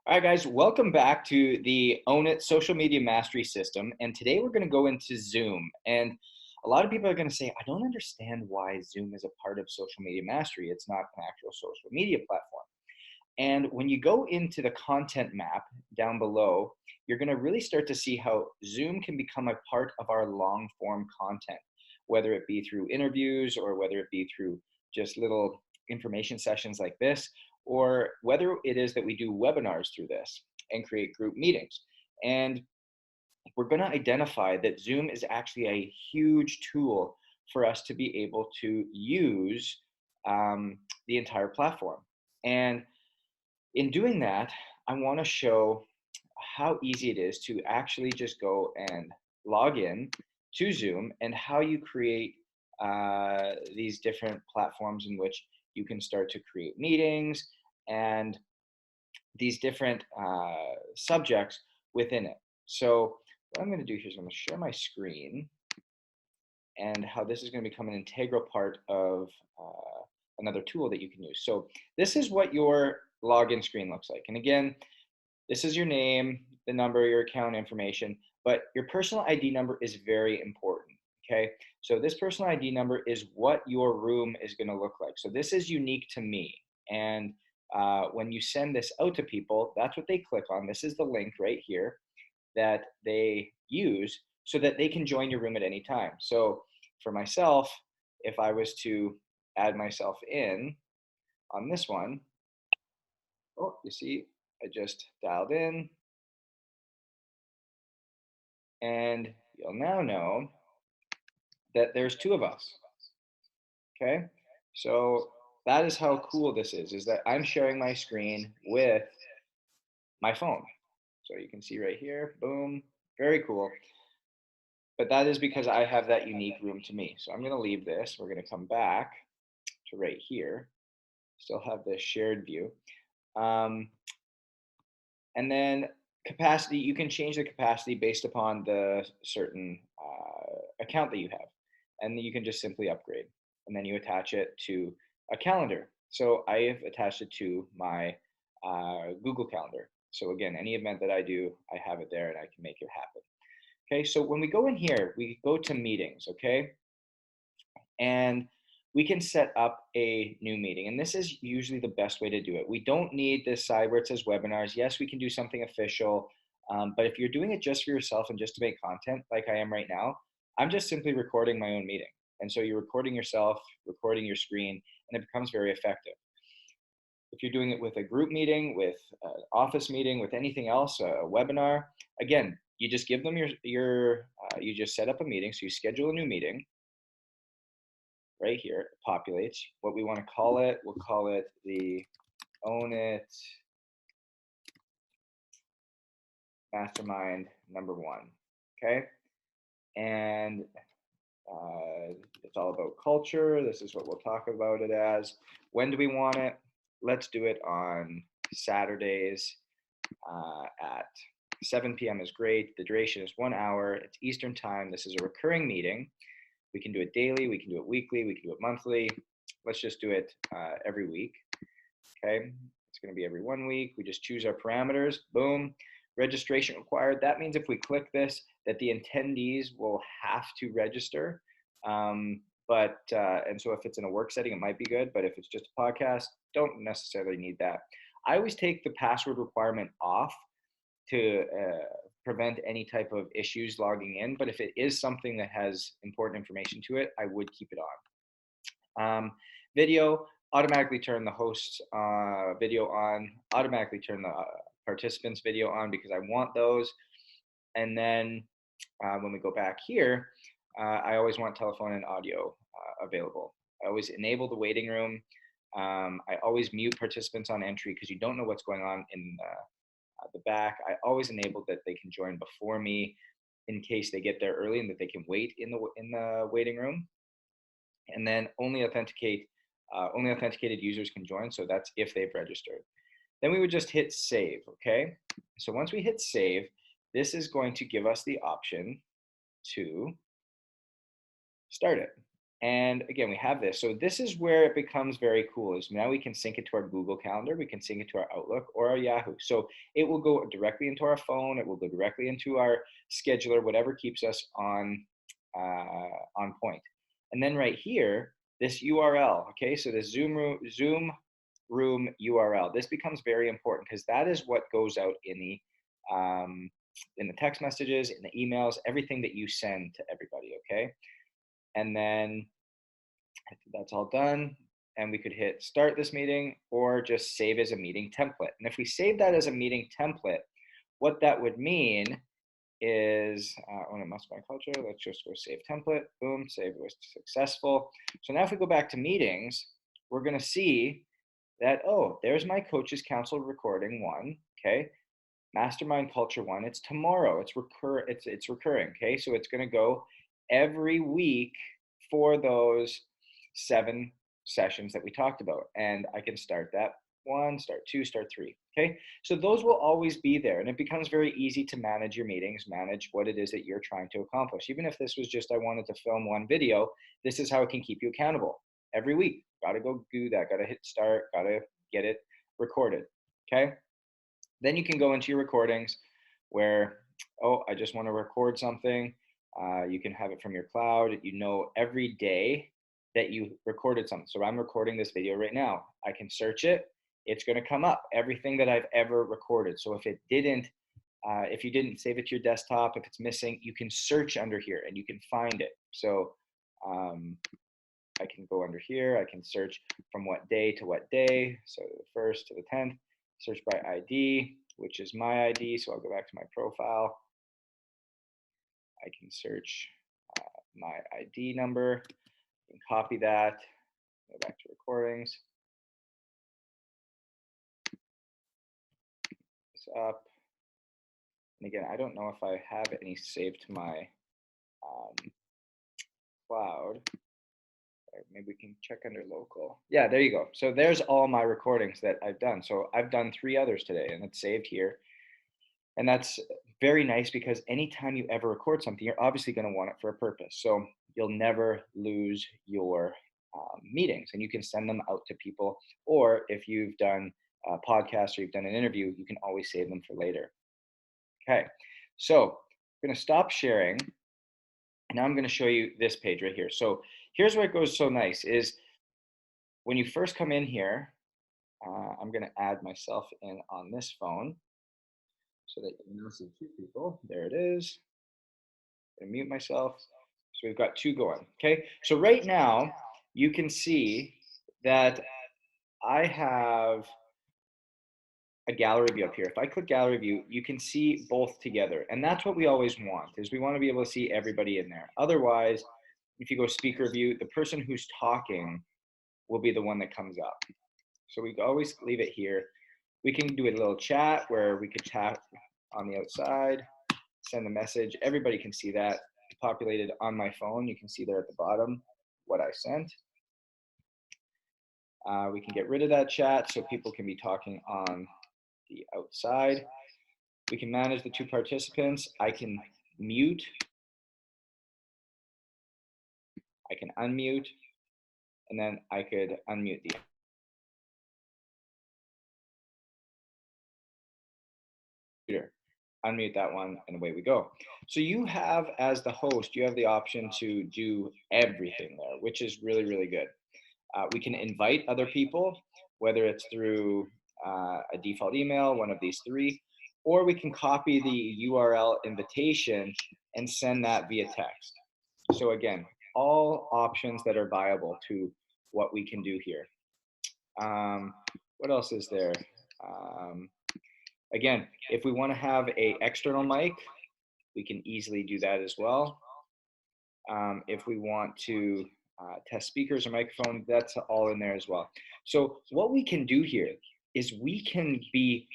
All right, guys, welcome back to the Own It Social Media Mastery System. And today we're going to go into Zoom. And a lot of people are going to say, I don't understand why Zoom is a part of social media mastery. It's not an actual social media platform. And when you go into the content map down below, you're going to really start to see how Zoom can become a part of our long form content, whether it be through interviews or whether it be through just little information sessions like this, or whether it is that we do webinars through this and create group meetings. And we're going to identify that Zoom is actually a huge tool for us to be able to use the entire platform. And in doing that, I want to show how easy it is to actually just go and log in to Zoom and how you create these different platforms in which you can start to create meetings and these different subjects within it. So what I'm going to do here is I'm going to share my screen and how this is going to become an integral part of another tool that you can use. So this is what your login screen looks like. And again, this is your name, the number, your account information, but your personal ID number is very important. Okay, so this personal ID number is what your room is going to look like. So this is unique to me. And when you send this out to people, that's what they click on. This is the link right here that they use so that they can join your room at any time. So for myself, if I was to add myself in on this one, oh, you see, I just dialed in, and you'll now know that there's two of us. Okay, so that is how cool this is that I'm sharing my screen with my phone. So you can see right here, boom, very cool. But that is because I have that unique room to me. So I'm going to leave this. We're going to come back to right here. Still have the shared view. Um, and then capacity, you can change the capacity based upon the certain account that you have. And you can just simply upgrade. And then you attach it to a calendar. So I have attached it to my Google Calendar. So again, any event that I do, I have it there and I can make it happen. Okay, so when we go in here, we go to meetings, okay? And we can set up a new meeting. And this is usually the best way to do it. We don't need this side where it says webinars. Yes, we can do something official. But if you're doing it just for yourself and just to make content like I am right now, I'm just simply recording my own meeting. And so you're recording yourself, recording your screen, and it becomes very effective. If you're doing it with a group meeting, with an office meeting, with anything else, a webinar, again, you just give them you just set up a meeting. So you schedule a new meeting right here, it populates. What we want to call it, we'll call it the Own It Mastermind number one. Okay, and it's all about culture. This is what we'll talk about it as. When do we want it? Let's do it on Saturdays at 7 p.m. is great. The duration is 1 hour. It's Eastern time. This is a recurring meeting. We can do it daily. We can do it weekly. We can do it monthly. Let's just do it every week. Okay, it's going to be every 1 week. We just choose our parameters. Boom. Registration required. That means if we click this, that the attendees will have to register. And so if it's in a work setting, it might be good. But if it's just a podcast, don't necessarily need that. I always take the password requirement off to prevent any type of issues logging in. But if it is something that has important information to it, I would keep it on. Video, automatically turn the host's video on, automatically turn the participants' video on because I want those. And then when we go back here, I always want telephone and audio available. I always enable the waiting room. I always mute participants on entry because you don't know what's going on in the back. I always enable that they can join before me in case they get there early and that they can wait in the waiting room. And then only authenticated users can join. So that's if they've registered. Then we would just hit save, okay? So once we hit save, this is going to give us the option to start it. And again, we have this. So this is where it becomes very cool is now we can sync it to our Google Calendar, we can sync it to our Outlook or our Yahoo. So it will go directly into our phone, it will go directly into our scheduler, whatever keeps us on point. And then right here, this URL, okay, so the Zoom room URL, this becomes very important because that is what goes out in the text messages, in the emails, everything that you send to everybody, okay? And then that's all done. And we could hit start this meeting or just save as a meeting template. And if we save that as a meeting template, what that would mean is, when it must be my culture, let's just go save template, boom, save was successful. So now if we go back to meetings, we're gonna see that, oh, there's my Coaches Council recording one, okay? Mastermind Culture one, it's tomorrow, it's recurring, okay? So it's gonna go every week for those 7 sessions that we talked about. And I can start that one, start two, start three, okay? So those will always be there, and it becomes very easy to manage your meetings, manage what it is that you're trying to accomplish. Even if this was just, I wanted to film one video, this is how it can keep you accountable. Every week, gotta go do that, gotta hit start, gotta get it recorded, okay? Then you can go into your recordings where, oh, I just want to record something. You can have it from your cloud. You know every day that you recorded something. So I'm recording this video right now. I can search it. It's going to come up, everything that I've ever recorded. So if you didn't save it to your desktop, if it's missing, you can search under here and you can find it. So I can go under here. I can search from what day to what day. So the 1st to the 10th. Search by ID, which is my ID. So I'll go back to my profile. I can search my ID number. I can copy that. Go back to recordings. This up. And again, I don't know if I have any saved to my cloud. Maybe we can check under local. Yeah, there you go. So there's all my recordings that I've done. So I've done 3 others today and it's saved here. And that's very nice because anytime you ever record something, you're obviously going to want it for a purpose. So you'll never lose your meetings and you can send them out to people. Or if you've done a podcast or you've done an interview, you can always save them for later. Okay, so I'm going to stop sharing. Now I'm going to show you this page right here. So here's where it goes so nice is when you first come in here, I'm going to add myself in on this phone so that you can now see 2 people. There it is. I'm going to mute myself. So we've got 2 going. Okay. So right now you can see that I have a gallery view up here. If I click gallery view, you can see both together. And that's what we always want is we want to be able to see everybody in there. Otherwise, if you go speaker view, the person who's talking will be the one that comes up. So we always leave it here. We can do a little chat where we could chat on the outside, send a message. Everybody can see that populated on my phone. You can see there at the bottom what I sent. We can get rid of that chat so people can be talking on the outside. We can manage the 2 participants. I can mute. I can unmute. And then I could unmute the computer. Unmute that one and away we go. So you have, as the host, you have the option to do everything there, which is really, really good. We can invite other people, whether it's through a default email, one of these 3, or we can copy the URL invitation and send that via text. So again, all options that are viable to what we can do here. What else is there? Again, if we want to have an external mic, we can easily do that as well. If we want to test speakers or microphone, that's all in there as well. So what we can do here is we can be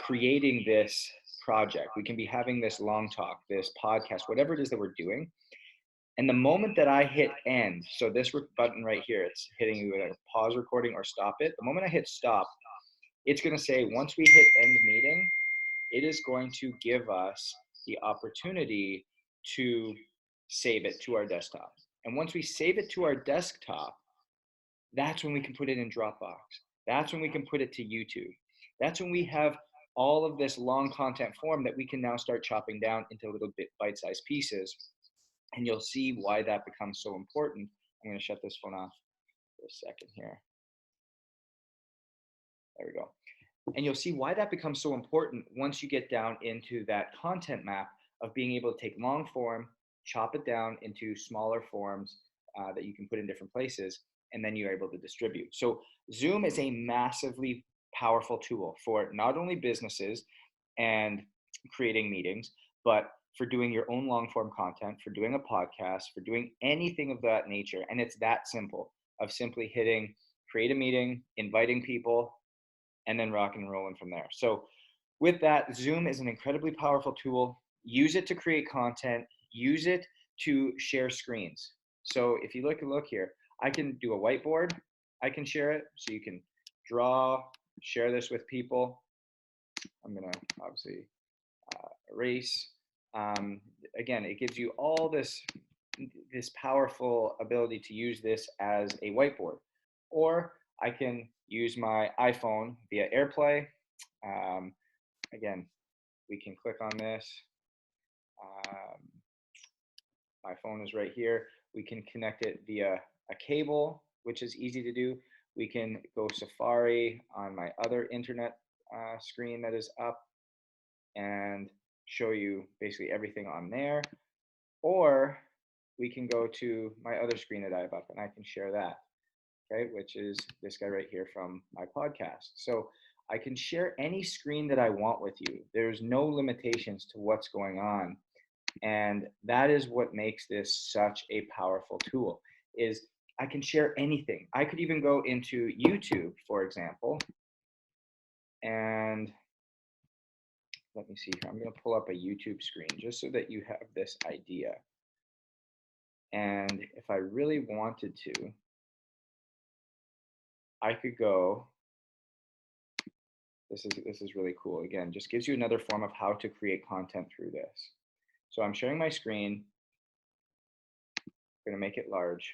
creating this project. We can be having this long talk, this podcast, whatever it is that we're doing. And the moment that I hit end, so this button right here, it's hitting you with a pause recording or stop it. The moment I hit stop, it's going to say, once we hit end meeting, it is going to give us the opportunity to save it to our desktop. And once we save it to our desktop, that's when we can put it in Dropbox. That's when we can put it to YouTube. That's when we have all of this long content form that we can now start chopping down into little bit bite-sized pieces. And you'll see why that becomes so important. I'm going to shut this phone off for a second here. There we go. And you'll see why that becomes so important once you get down into that content map of being able to take long form, chop it down into smaller forms that you can put in different places, and then you're able to distribute. So Zoom is a massively powerful tool for not only businesses and creating meetings, but for doing your own long form content, for doing a podcast, for doing anything of that nature. And it's that simple of simply hitting create a meeting, inviting people, and then rock and rolling from there. So with that, Zoom is an incredibly powerful tool. Use it to create content, use it to share screens. So if you look here, I can do a whiteboard, I can share it. So you can draw, share this with people. I'm gonna obviously erase. Again, it gives you all this powerful ability to use this as a whiteboard. Or I can use my iPhone via AirPlay. Again, we can click on this. My phone is right here. We can connect it via a cable, which is easy to do. We can go Safari on my other internet screen that is up and show you basically everything on there. Or we can go to my other screen that I have up and I can share that, okay, which is this guy right here from my podcast. So I can share any screen that I want with you. There's no limitations to what's going on. And that is what makes this such a powerful tool is I can share anything. I could even go into YouTube, for example, and let me see here. I'm going to pull up a YouTube screen just so that you have this idea. And if I really wanted to, I could go, this is really cool. Again, just gives you another form of how to create content through this. So I'm sharing my screen. I'm going to make it large.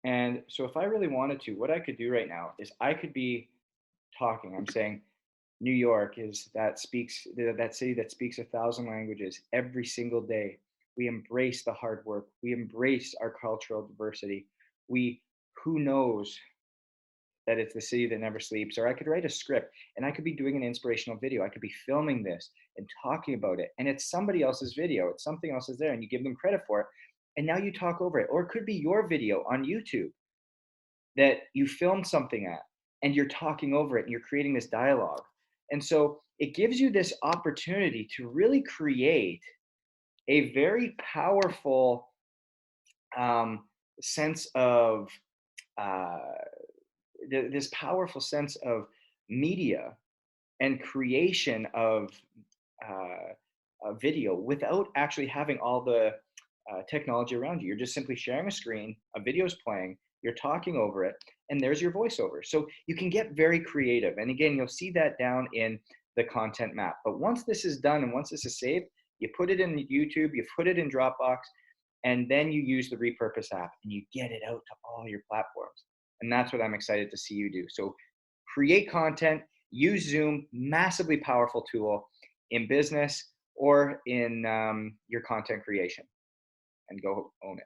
And so if I really wanted to, what I could do right now is I could be talking. I'm saying New York is that city that speaks 1,000 languages every single day. We embrace the hard work. We embrace our cultural diversity. Who knows that it's the city that never sleeps. Or I could write a script and I could be doing an inspirational video. I could be filming this and talking about it. And it's somebody else's video. It's something else is there and you give them credit for it. And now you talk over it. Or it could be your video on YouTube that you filmed something at and you're talking over it and you're creating this dialogue. And so it gives you this opportunity to really create a very powerful sense of uh, this powerful sense of media and creation of a video without actually having all the technology around you. You're just simply sharing a screen, a video is playing, you're talking over it, and there's your voiceover. So you can get very creative. And again, you'll see that down in the content map. But once this is done and once this is saved, you put it in YouTube, you put it in Dropbox, and then you use the repurpose app and you get it out to all your platforms. And that's what I'm excited to see you do. So create content, use Zoom, massively powerful tool in business or in your content creation, and go own it.